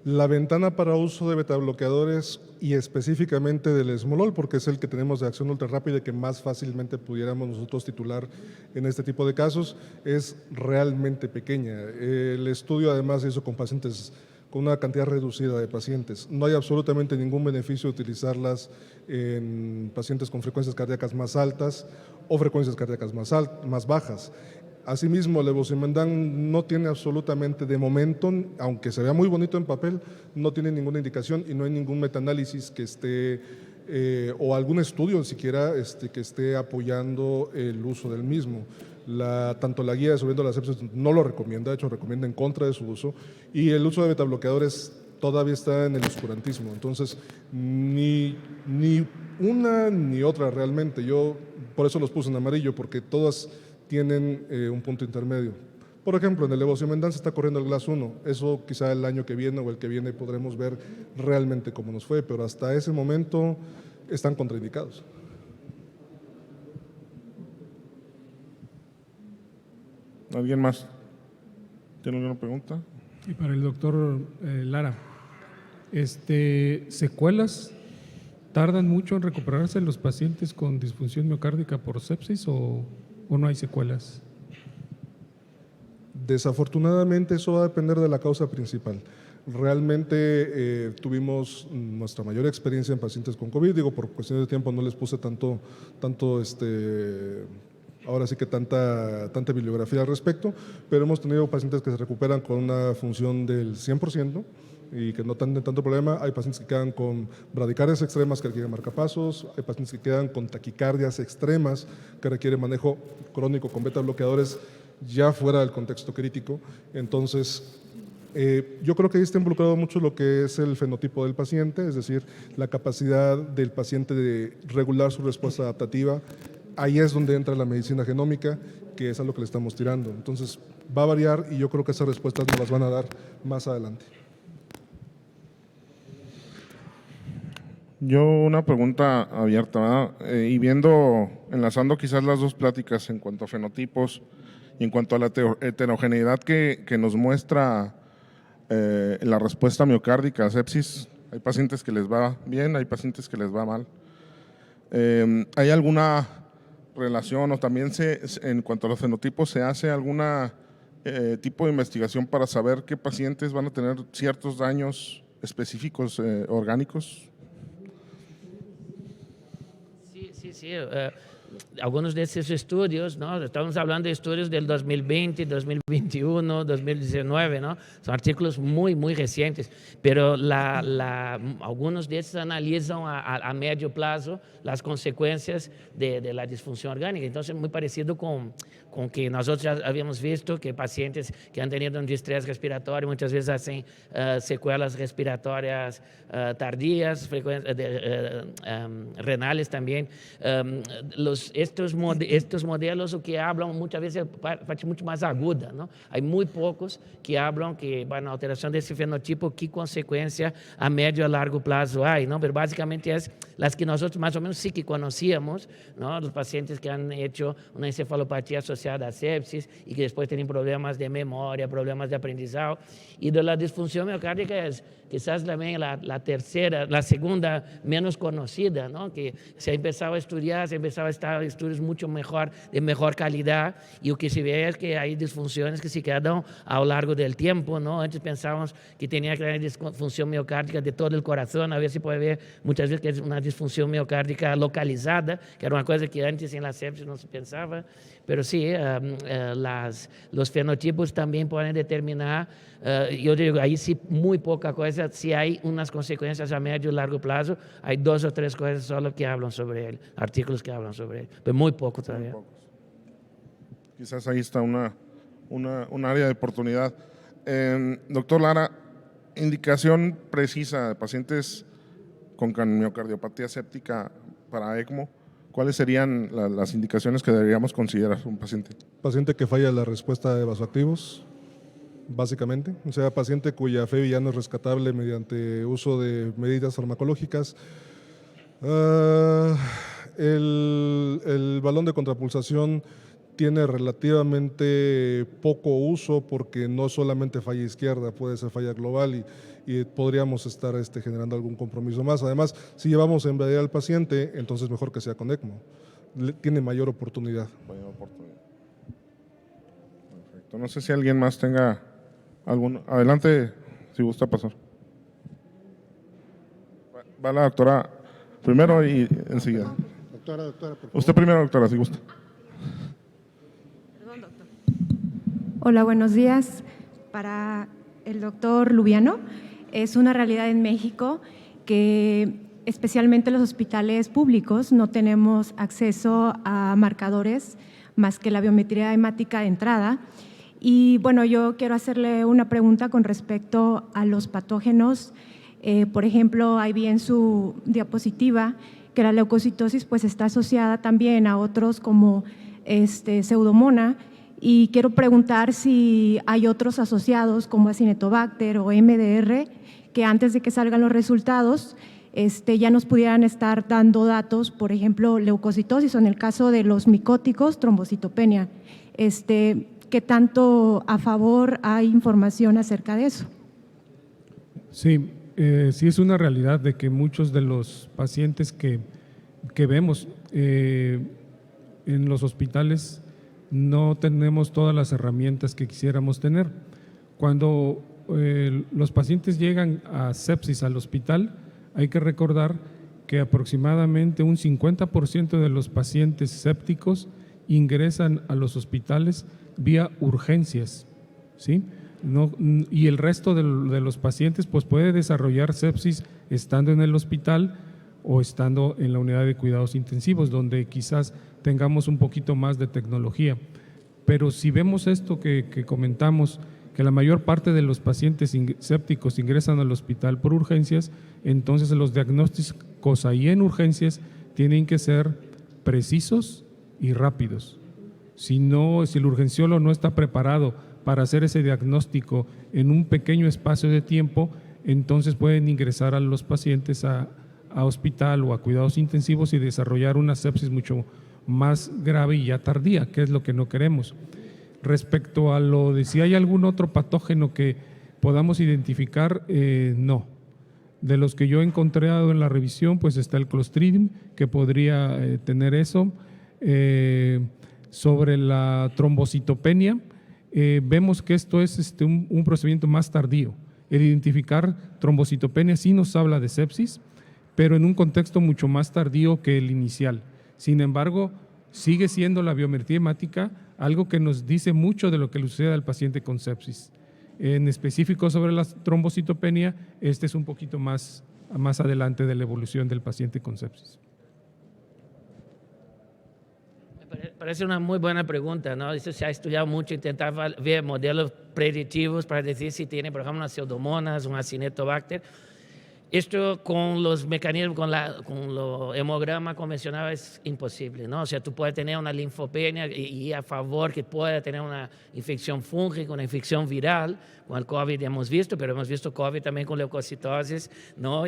la ventana para uso de betabloqueadores y específicamente del esmolol, porque es el que tenemos de acción ultra rápida y que más fácilmente pudiéramos nosotros titular en este tipo de casos, es realmente pequeña. El estudio además se hizo con pacientes con una cantidad reducida de pacientes. No hay absolutamente ningún beneficio de utilizarlas en pacientes con frecuencias cardíacas más altas o frecuencias cardíacas más bajas. Asimismo, el levosimendan no tiene absolutamente de momento, aunque se vea muy bonito en papel, no tiene ninguna indicación y no hay ningún metaanálisis que esté o algún estudio siquiera que esté apoyando el uso del mismo. Tanto la guía de Subiendo la Sepsis no lo recomienda, de hecho recomienda en contra de su uso, y el uso de betabloqueadores todavía está en el oscurantismo. Entonces, ni una ni otra realmente. Yo por eso los puse en amarillo, porque todas tienen un punto intermedio. Por ejemplo, en el levosimendan se está corriendo el GLAS 1. Eso quizá el año que viene o el que viene podremos ver realmente cómo nos fue, pero hasta ese momento están contraindicados. ¿Alguien más tiene alguna pregunta? Y para el doctor Lara, ¿secuelas tardan mucho en recuperarse los pacientes con disfunción miocárdica por sepsis o no hay secuelas? Desafortunadamente eso va a depender de la causa principal. Realmente tuvimos nuestra mayor experiencia en pacientes con COVID, digo, por cuestiones de tiempo no les puse ahora sí que tanta bibliografía al respecto, pero hemos tenido pacientes que se recuperan con una función del 100% y que no tienen tanto problema. Hay pacientes que quedan con bradicardias extremas que requieren marcapasos, hay pacientes que quedan con taquicardias extremas que requieren manejo crónico con beta bloqueadores ya fuera del contexto crítico. Entonces, yo creo que ahí está involucrado mucho lo que es el fenotipo del paciente, es decir, la capacidad del paciente de regular su respuesta adaptativa. Ahí es donde entra la medicina genómica, que es a lo que le estamos tirando. Entonces, va a variar y yo creo que esas respuestas nos las van a dar más adelante. Yo una pregunta abierta, ¿verdad? Y enlazando quizás las dos pláticas en cuanto a fenotipos y en cuanto a la heterogeneidad que nos muestra la respuesta miocárdica a sepsis. Hay pacientes que les va bien, hay pacientes que les va mal. ¿Hay alguna relación o también en cuanto a los fenotipos se hace alguna tipo de investigación para saber qué pacientes van a tener ciertos daños específicos orgánicos? Sí. algunos de esos estudios, ¿no? Estamos hablando de estudios del 2020, 2021, 2019, ¿no? Son artículos muy, muy recientes, pero algunos de esos analizan a medio plazo las consecuencias de la disfunción orgánica. Entonces, muy parecido con que nosotros ya habíamos visto que pacientes que han tenido un distrés respiratorio muchas veces hacen secuelas respiratorias tardías, renales también. Estos modelos que hablan muchas veces parte mucho más aguda, ¿no? Hay muy pocos que hablan que, bueno, alteración de ese fenotipo, qué consecuencia a medio y a largo plazo hay, ¿no? Pero básicamente es las que nosotros más o menos sí que conocíamos, ¿no? Los pacientes que han hecho una encefalopatía asociada a sepsis y que después tienen problemas de memoria, problemas de aprendizaje. Y de la disfunción miocárdica es quizás también la segunda menos conocida, ¿no? Que se ha empezado a estudiar, se ha empezado a estar estudios mucho mejor, de mejor calidad, y lo que se ve es que hay disfunciones que se quedan a lo largo del tiempo, ¿no? Antes pensábamos que tenía que haber disfunción miocárdica de todo el corazón, a veces se puede ver muchas veces que es una disfunción miocárdica localizada, que era una cosa que antes en la sepsis no se pensaba, pero sí, los fenotipos también pueden determinar, yo digo, ahí sí muy poca cosa, si hay unas consecuencias a medio y largo plazo, hay 2 o 3 cosas solo que hablan sobre él, artículos que hablan sobre él, pero muy poco todavía. Quizás ahí está un área de oportunidad. Doctor Lara, indicación precisa de pacientes con miocardiopatía séptica para ECMO, ¿cuáles serían las indicaciones que deberíamos considerar un paciente? Paciente que falla la respuesta de vasoactivos, básicamente, o sea, paciente cuya FEV ya no es rescatable mediante uso de medidas farmacológicas. El balón de contrapulsación tiene relativamente poco uso porque no solamente falla izquierda, puede ser falla global y podríamos estar generando algún compromiso más. Además, si llevamos a embedar al paciente, entonces mejor que sea con ECMO. Tiene mayor oportunidad. Perfecto. No sé si alguien más tenga algún. Adelante, si gusta pasar. Va la doctora primero y enseguida. Doctora, por favor. Usted primero, doctora, si gusta. Perdón, doctor. Hola, buenos días. Para el doctor Lubiano, es una realidad en México que especialmente los hospitales públicos no tenemos acceso a marcadores más que la biometría hemática de entrada. Y bueno, yo quiero hacerle una pregunta con respecto a los patógenos. Por ejemplo, ahí vi en su diapositiva que la leucocitosis pues está asociada también a otros como Pseudomonas, y quiero preguntar si hay otros asociados como Acinetobacter o MDR que antes de que salgan los resultados ya nos pudieran estar dando datos, por ejemplo, leucocitosis o en el caso de los micóticos, trombocitopenia. ¿Qué tanto a favor hay información acerca de eso? Sí, sí es una realidad de que muchos de los pacientes que vemos en los hospitales no tenemos todas las herramientas que quisiéramos tener. Cuando los pacientes llegan a sepsis al hospital, hay que recordar que aproximadamente un 50% de los pacientes sépticos ingresan a los hospitales vía urgencias, ¿sí? Y el resto de los pacientes pues puede desarrollar sepsis estando en el hospital o estando en la unidad de cuidados intensivos, donde quizás tengamos un poquito más de tecnología. Pero si vemos esto que comentamos, que la mayor parte de los pacientes sépticos ingresan al hospital por urgencias, entonces los diagnósticos ahí en urgencias tienen que ser precisos y rápidos. Si el urgenciólogo no está preparado para hacer ese diagnóstico en un pequeño espacio de tiempo, entonces pueden ingresar a los pacientes a hospital o a cuidados intensivos y desarrollar una sepsis mucho más grave y ya tardía, que es lo que no queremos. Respecto a lo de si hay algún otro patógeno que podamos identificar, no. De los que yo he encontrado en la revisión, pues está el Clostridium, que podría tener eso. Sobre la trombocitopenia, vemos que esto es un procedimiento más tardío. El identificar trombocitopenia sí nos habla de sepsis, pero en un contexto mucho más tardío que el inicial. Sin embargo, sigue siendo la biometría hemática algo que nos dice mucho de lo que le sucede al paciente con sepsis. En específico sobre la trombocitopenia, este es un poquito más adelante de la evolución del paciente con sepsis. Parece una muy buena pregunta, ¿no? Eso se ha estudiado mucho, intentar ver modelos predictivos para decir si tiene, por ejemplo, una pseudomonas, un acinetobacter. Esto con los mecanismos, con lo hemograma convencional es imposible, ¿no? O sea, tú puedes tener una linfopenia y a favor que pueda tener una infección fúngica, una infección viral, con el COVID hemos visto, pero hemos visto COVID también con leucocitosis, ¿no?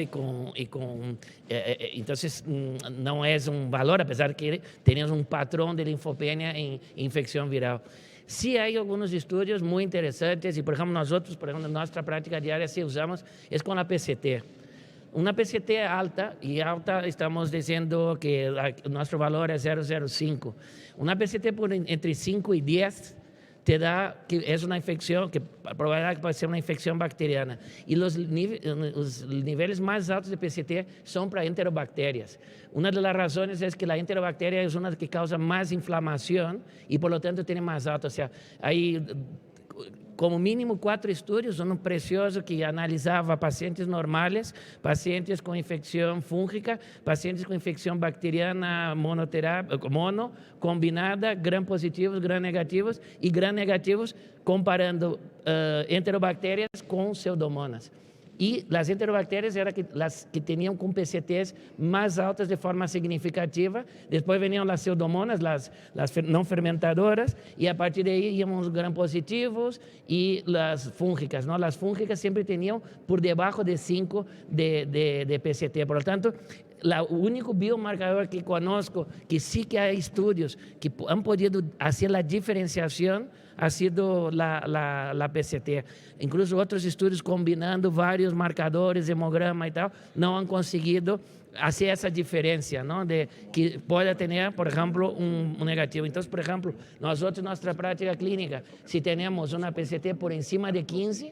Entonces, no es un valor, a pesar de que tenemos un patrón de linfopenia en infección viral. Sí hay algunos estudios muy interesantes y, por ejemplo, nosotros, en nuestra práctica diaria, sí usamos, es con la PCT. Una PCT alta, y alta estamos diciendo que nuestro valor es 0,05. Una PCT por entre 5 y 10 te da que es una infección, que probabilidad que puede ser una infección bacteriana. Y los niveles más altos de PCT son para enterobacterias. Una de las razones es que la enterobacteria es una que causa más inflamación y por lo tanto tiene más alto. O sea, hay como mínimo 4 estudios, uno precioso que analizaba pacientes normales, pacientes con infección fúngica, pacientes con infección bacteriana mono, combinada, gram positivos, gram negativos y gram negativos comparando enterobacterias con pseudomonas. Y las enterobacterias eran las que tenían con PCTs más altas de forma significativa. Después venían las pseudomonas, las no fermentadoras, y a partir de ahí íbamos los gram positivos y las fúngicas, ¿no? Las fúngicas siempre tenían por debajo de 5 de PCT. Por lo tanto, el único biomarcador que conozco que sí que hay estudios que han podido hacer la diferenciación ha sido la PCT. Incluso otros estudios combinando varios marcadores, hemograma y tal, no han conseguido hacer esa diferencia, ¿no? De que pueda tener, por ejemplo, un negativo. Entonces, por ejemplo, nosotros en nuestra práctica clínica, si tenemos una PCT por encima de 15,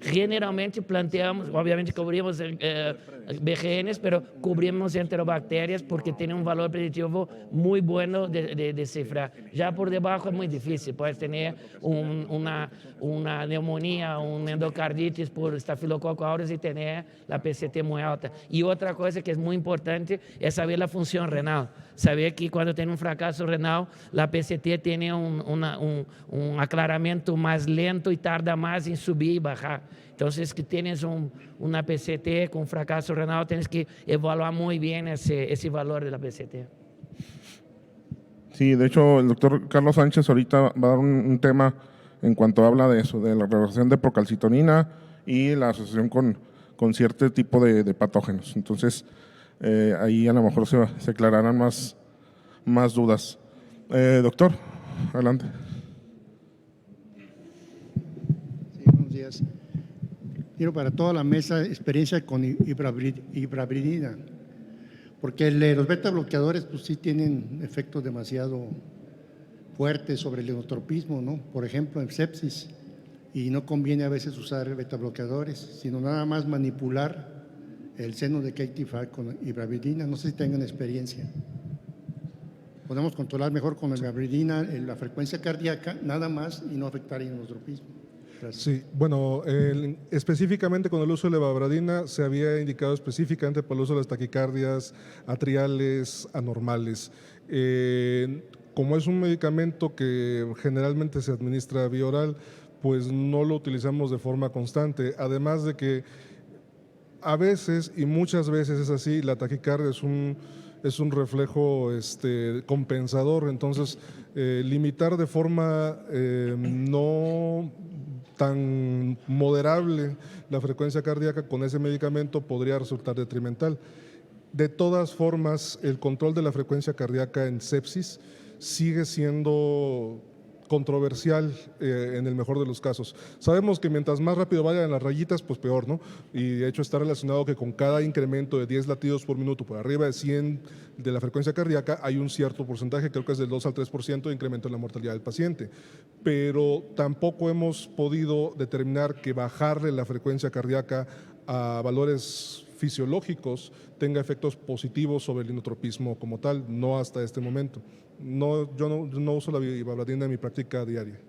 generalmente planteamos, obviamente cubrimos BGNs, pero cubrimos enterobacterias porque tienen un valor predictivo muy bueno de descifrar. Ya por debajo es muy difícil, puedes tener una neumonía, una endocarditis por estafilococo aureus y tener la PCT muy alta. Y otra cosa que es muy importante es saber la función renal. Saber que cuando tiene un fracaso renal, la PCT tiene un aclaramiento más lento y tarda más en subir y bajar. Entonces, que tienes una PCT con fracaso renal, tienes que evaluar muy bien ese valor de la PCT. Sí, de hecho, el doctor Carlos Sánchez ahorita va a dar un tema en cuanto habla de eso, de la relación de procalcitonina y la asociación con cierto tipo de patógenos. Entonces, ahí a lo mejor se aclararán más dudas. Doctor, adelante. Sí, buenos días. Quiero para toda la mesa experiencia con ibravridina, porque los beta bloqueadores pues sí tienen efectos demasiado fuertes sobre el inotropismo, ¿no? Por ejemplo, en sepsis, y no conviene a veces usar beta bloqueadores, sino nada más manipular el seno de Katie-Far con ibravridina. No sé si tengan experiencia. Podemos controlar mejor con la ibravridina la frecuencia cardíaca, nada más, y no afectar el inotropismo. Gracias. Sí, bueno, específicamente con el uso de la ibravridina se había indicado específicamente por el uso de las taquicardias atriales anormales. Como es un medicamento que generalmente se administra vía oral, pues no lo utilizamos de forma constante, además de que a veces y muchas veces es así, la taquicardia es un reflejo compensador, entonces limitar de forma no tan moderable la frecuencia cardíaca con ese medicamento podría resultar detrimental. De todas formas, el control de la frecuencia cardíaca en sepsis sigue siendo controversial en el mejor de los casos. Sabemos que mientras más rápido vayan las rayitas, pues peor, ¿no? Y de hecho está relacionado que con cada incremento de 10 latidos por minuto por arriba de 100 de la frecuencia cardíaca hay un cierto porcentaje, creo que es del 2 al 3% de incremento en la mortalidad del paciente. Pero tampoco hemos podido determinar que bajarle la frecuencia cardíaca a valores tenga efectos positivos sobre el inotropismo como tal, no hasta este momento. No, yo no uso la ivabradina en mi práctica diaria.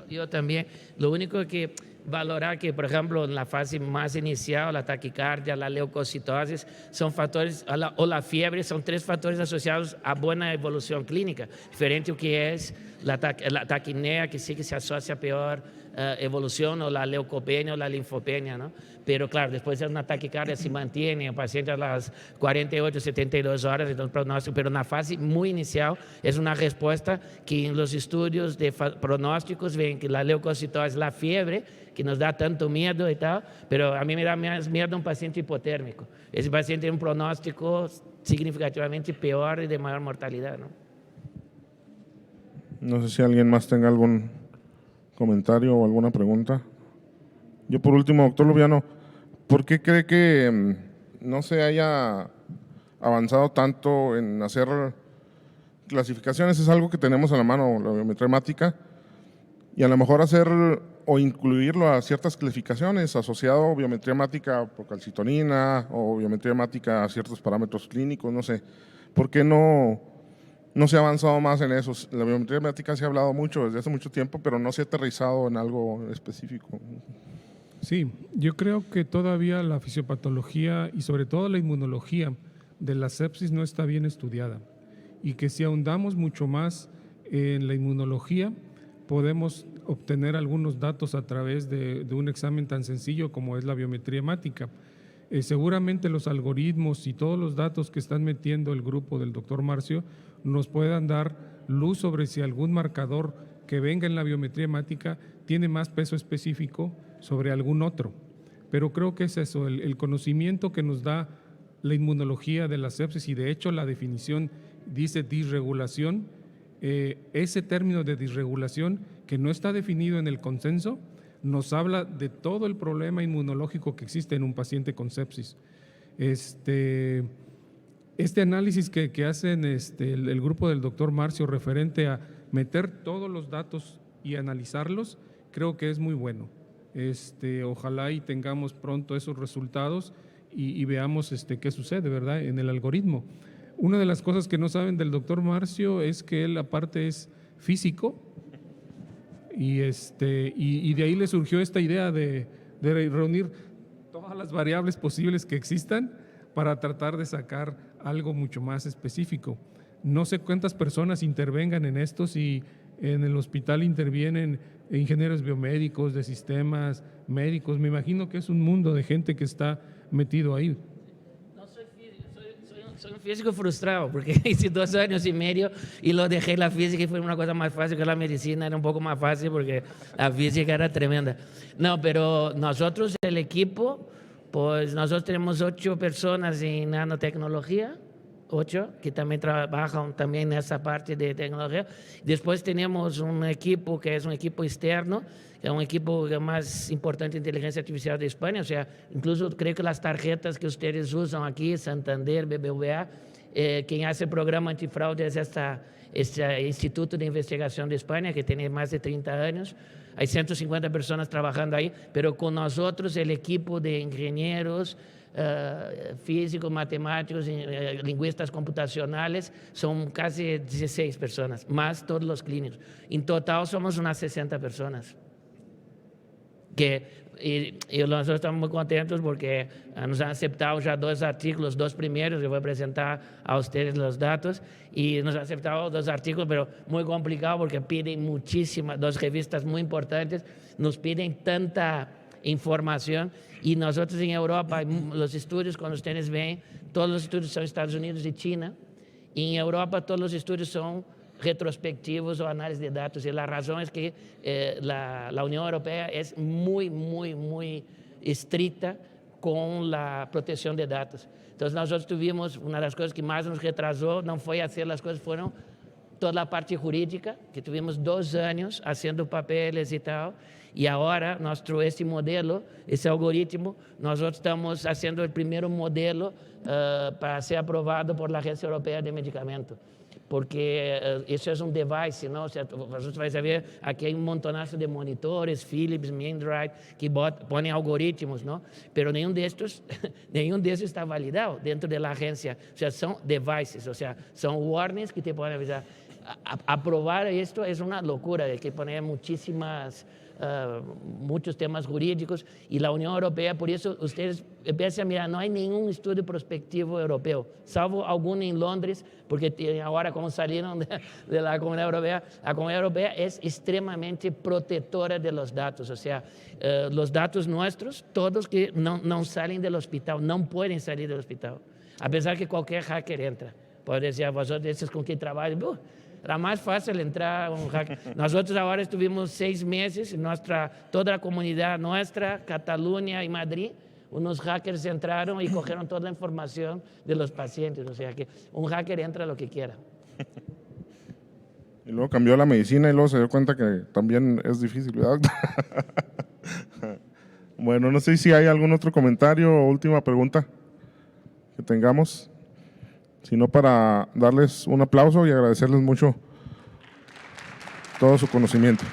Yo también. Lo único que valorar que, por ejemplo, en la fase más inicial, la taquicardia, la leucocitosis, son factores, o la fiebre, son 3 factores asociados a buena evolución clínica, diferente a lo que es la taquinea, que sí que se asocia a peor evolución, o la leucopenia o la linfopenia, ¿no? Pero claro, después de una taquicardia se mantiene el paciente a las 48, 72 horas, entonces pronóstico, pero en la fase muy inicial es una respuesta que en los estudios de pronósticos ven que la leucocitosis, la fiebre, que nos da tanto miedo y tal, pero a mí me da más miedo un paciente hipotérmico. Ese paciente tiene un pronóstico significativamente peor y de mayor mortalidad, ¿no? No sé si alguien más tenga algún comentario o alguna pregunta. Yo por último, doctor Lubiano, ¿por qué cree que no se haya avanzado tanto en hacer clasificaciones? Es algo que tenemos a la mano, la biometría hemática, y a lo mejor hacer o incluirlo a ciertas clasificaciones, asociado a biometría hemática por calcitonina o biometría hemática a ciertos parámetros clínicos, no sé. ¿Por qué no se ha avanzado más en eso? La biometría hemática se ha hablado mucho desde hace mucho tiempo, pero no se ha aterrizado en algo específico. Sí, yo creo que todavía la fisiopatología y sobre todo la inmunología de la sepsis no está bien estudiada, y que si ahondamos mucho más en la inmunología podemos obtener algunos datos a través de un examen tan sencillo como es la biometría hemática. Seguramente los algoritmos y todos los datos que están metiendo el grupo del doctor Marcio nos puedan dar luz sobre si algún marcador que venga en la biometría hemática tiene más peso específico sobre algún otro. Pero creo que es eso, el conocimiento que nos da la inmunología de la sepsis, y de hecho la definición dice disregulación. Ese término de disregulación, que no está definido en el consenso, nos habla de todo el problema inmunológico que existe en un paciente con sepsis. Este análisis que hacen el grupo del doctor Marcio referente a meter todos los datos y analizarlos, creo que es muy bueno. Ojalá y tengamos pronto esos resultados y veamos qué sucede, ¿verdad?, en el algoritmo. Una de las cosas que no saben del doctor Marcio es que él aparte es físico, y de ahí le surgió esta idea de reunir todas las variables posibles que existan para tratar de sacar algo mucho más específico. No sé cuántas personas intervengan en esto, si en el hospital intervienen ingenieros biomédicos, de sistemas médicos. Me imagino que es un mundo de gente que está metido ahí. Soy un físico frustrado porque hice 2 años y medio y lo dejé la física y fue una cosa más fácil que la medicina, era un poco más fácil porque la física era tremenda. No, pero nosotros, el equipo, pues nosotros tenemos 8 personas en nanotecnología, 8, que también trabajan también en esa parte de tecnología. Después tenemos un equipo que es un equipo externo, que es un equipo más importante de inteligencia artificial de España. O sea, incluso creo que las tarjetas que ustedes usan aquí, Santander, BBVA, quien hace el programa antifraude es este Instituto de Investigación de España, que tiene más de 30 años. Hay 150 personas trabajando ahí, pero con nosotros el equipo de ingenieros, físicos, matemáticos, lingüistas computacionales, son casi 16 personas, más todos los clínicos. En total somos unas 60 personas. Y nosotros estamos muy contentos porque nos han aceptado ya 2 artículos, 2 primeros, yo voy a presentar a ustedes los datos, y nos han aceptado 2 artículos, pero muy complicado porque piden muchísimas, 2 revistas muy importantes, nos piden tanta información, y nosotros en Europa, los estudios, cuando ustedes ven, todos los estudios son Estados Unidos y China, y en Europa todos los estudios son retrospectivos o análisis de datos, y la razón es que la Unión Europea es muy, muy, muy estricta con la protección de datos. Entonces nosotros tuvimos, una de las cosas que más nos retrasó no fue hacer las cosas, fueron toda la parte jurídica, que tuvimos 2 años haciendo papeles y tal, y ahora este modelo, ese algoritmo, nosotros estamos haciendo el primer modelo para ser aprobado por la Agencia Europea de Medicamentos, porque eso es un device, ¿no? O sea, vosotros vais a ver, aquí hay un montonazo de monitores, Philips, Mindray, que ponen algoritmos, ¿no? Pero nenhum de estos está validado dentro de la agencia. O sea, son devices, o sea, son warnings que te pueden avisar. Aprobar esto es una locura, hay que poner muchos temas jurídicos, y la Unión Europea, por eso ustedes empiezan a mirar, no hay ningún estudio prospectivo europeo, salvo alguno en Londres, porque ahora como salieron de la Comunidad Europea, la Comunidad Europea es extremadamente protectora de los datos, o sea, los datos nuestros, todos que no salen del hospital, no pueden salir del hospital, a pesar que cualquier hacker entra. Puede decir a vosotros, estos con quien trabajan, era más fácil entrar un hacker. Nosotros ahora estuvimos 6 meses, toda la comunidad nuestra, Cataluña y Madrid, unos hackers entraron y cogieron toda la información de los pacientes. O sea que un hacker entra lo que quiera. Y luego cambió la medicina y luego se dio cuenta que también es difícil, ¿verdad? Bueno, no sé si hay algún otro comentario o última pregunta que tengamos. Sino para darles un aplauso y agradecerles mucho todo su conocimiento.